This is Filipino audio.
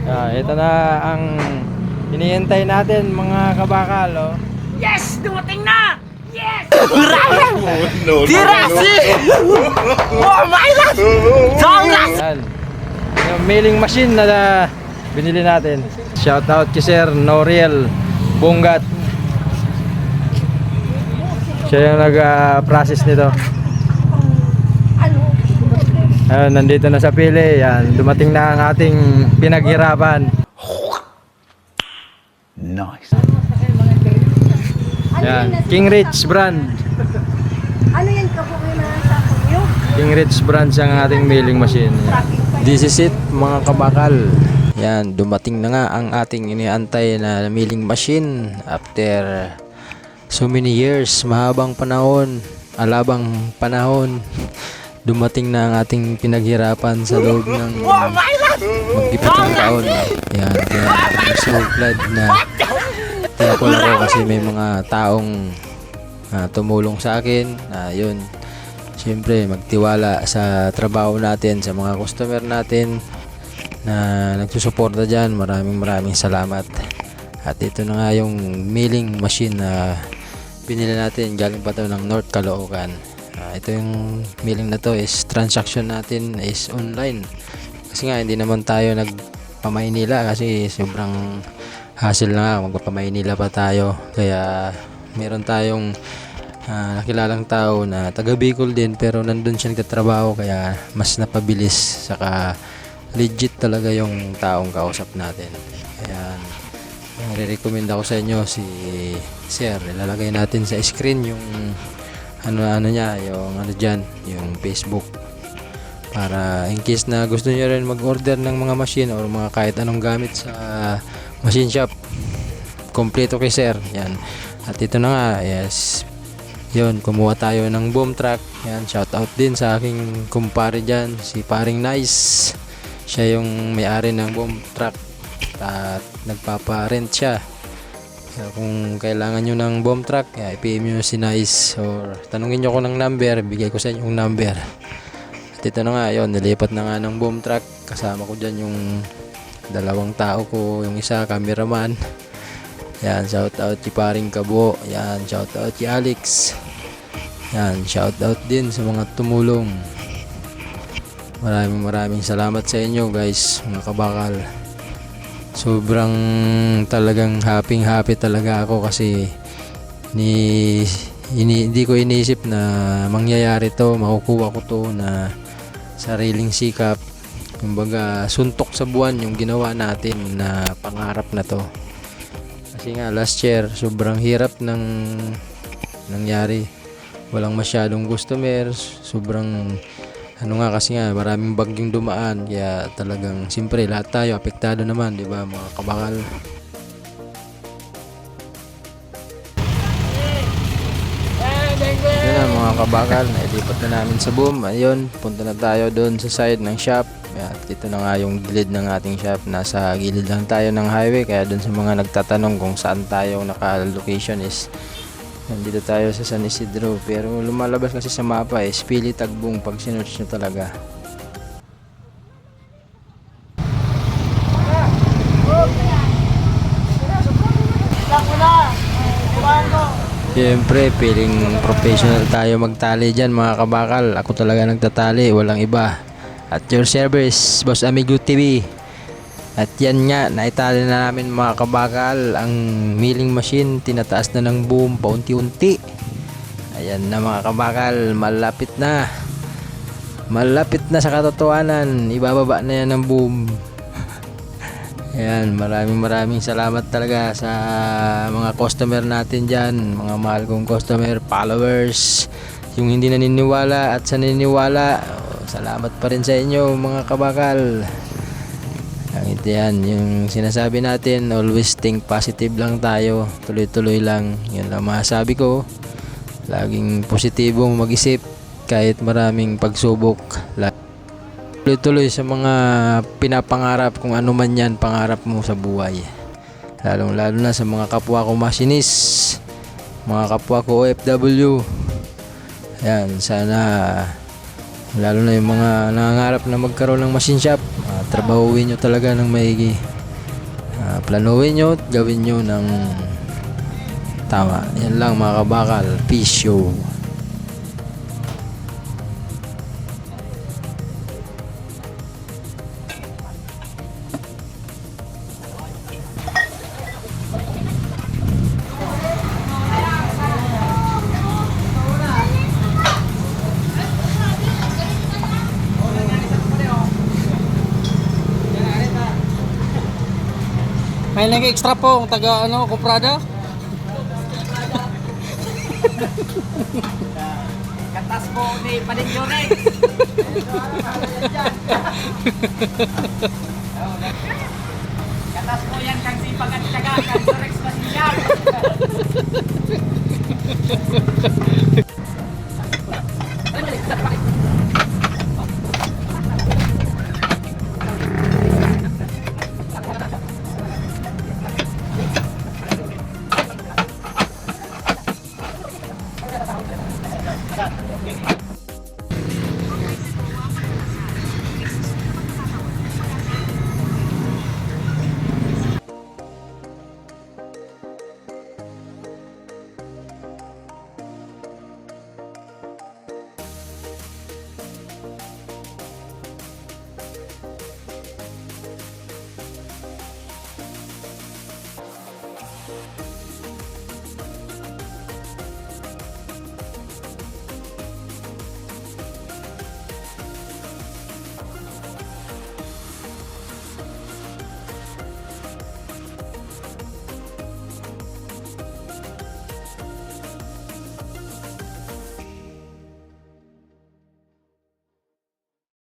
Ito na ang iniintay natin mga kabakal, oh. Yes! Dumating na! Yes! Dirasi! Oh my God! Songas! Yan. Yung milling machine na binili natin. Shout out kay Sir Noriel Bungat. Siya yung nag-process nito. Ayun, nandito na sa pili. Yan, dumating na ang ating pinaghirapan. Nice. Yan, King Rich brand. Ano yan kapag may mga sakong yun? King Rich brand ang ating milling machine. This is it mga kabakal. Yan, dumating na nga ang ating iniantay na milling machine after so many years, mahabang panahon, alabang panahon. Dumating na ang ating pinaghirapan sa loob ng magpipitong taon. Yan, kaya I'm so glad na thankful ako kasi may mga taong tumulong sa akin. Yun, siyempre magtiwala sa trabaho natin, sa mga customer natin na nagsusuporta dyan. Maraming salamat. At ito na nga yung milling machine na pinili natin, galing pa ito ng North Caloocan. Ito yung milling na to is transaction natin is online kasi nga hindi naman tayo nagpamaynila kasi sobrang hassle na nga, magpapamaynila pa tayo. Kaya meron tayong nakilalang tao na taga Bicol din pero nandun siya nagtatrabaho kaya mas napabilis, saka legit talaga yung taong kausap natin. Kaya nire-recommend ako sa inyo si Sir. Ilalagay natin sa screen yung ano niya, yung dyan, yung Facebook, para in case na gusto niyo rin mag-order ng mga machine or mga kahit anong gamit sa machine shop, kompleto kay Sir. Yan. At ito na nga, yes, yun, kumuha tayo ng boom truck. Yan, shout out din sa aking kumpare dyan, si Paring Nice. Siya yung may-ari ng boom truck at nagpapa-rent siya. So, kung kailangan nyo ng boom truck, i-PM nyo si Nice or tanungin nyo ko ng number, bigay ko sa inyo yung number. At ito na nga, yun, nilipat na nga ng boom truck. Kasama ko dyan yung dalawang tao ko, yung isa cameraman. Yan, shout out si Paring Kabo. Yan, shout out si Alex. Yan, shout out din sa mga tumulong. Maraming salamat sa inyo guys, mga kabakal. Sobrang talagang happy talaga ako kasi hindi ko iniisip na mangyayari to, makukuha ko to na sariling sikap. Kumbaga suntok sa buwan yung ginawa natin na pangarap na to. Kasi nga last year sobrang hirap ng nangyari. Walang masyadong customers, sobrang kasi nga maraming bagyong dumaan, kaya talagang siyempre lahat tayo apektado naman, di ba mga kabakal. Yun na mga kabakal, nailipat na namin sa boom. Ayun, punta na tayo doon sa side ng shop. At ito na nga yung gilid ng ating shop, nasa gilid lang tayo ng highway, kaya doon sa mga nagtatanong kung saan tayo naka-location is nandito tayo sa San Isidro, pero lumalabas kasi sa mapa is Pili Tagbong pag sinearch nyo talaga. Siyempre, feeling professional tayo magtali dyan mga kabakal. Ako talaga nagtatali, walang iba. At your service, Boss Amigo TV. At yan nga, naitali na namin mga kabakal ang milling machine. Tinataas na ng boom paunti-unti. Ayan na mga kabakal, malapit na sa katotohanan. Ibababa na yan ng boom. Ayan, maraming salamat talaga sa mga customer natin dyan, mga mahal kong customer, followers, yung hindi naniniwala at sa naniniwala. Salamat pa rin sa inyo mga kabakal. Ito yan, yung sinasabi natin, always think positive lang tayo, tuloy-tuloy lang. Yun lang masasabi ko, laging positibong mag-isip kahit maraming pagsubok. Tuloy-tuloy sa mga pinapangarap, kung ano man yan pangarap mo sa buhay. Lalo na sa mga kapwa ko masinis, mga kapwa ko OFW. Yan, sana lalo na yung mga nangangarap na magkaroon ng machine shop, trabahuin nyo talaga ng maigi. planuhin nyo at gawin nyo ng tama. Yan lang mga kabakal. Peace show. May lang extra po ang taga ano, Kuprada. Katas po ni Palinyonex. Katas po yan kang sipag at tiyaga, kang Rex Pasinsyal.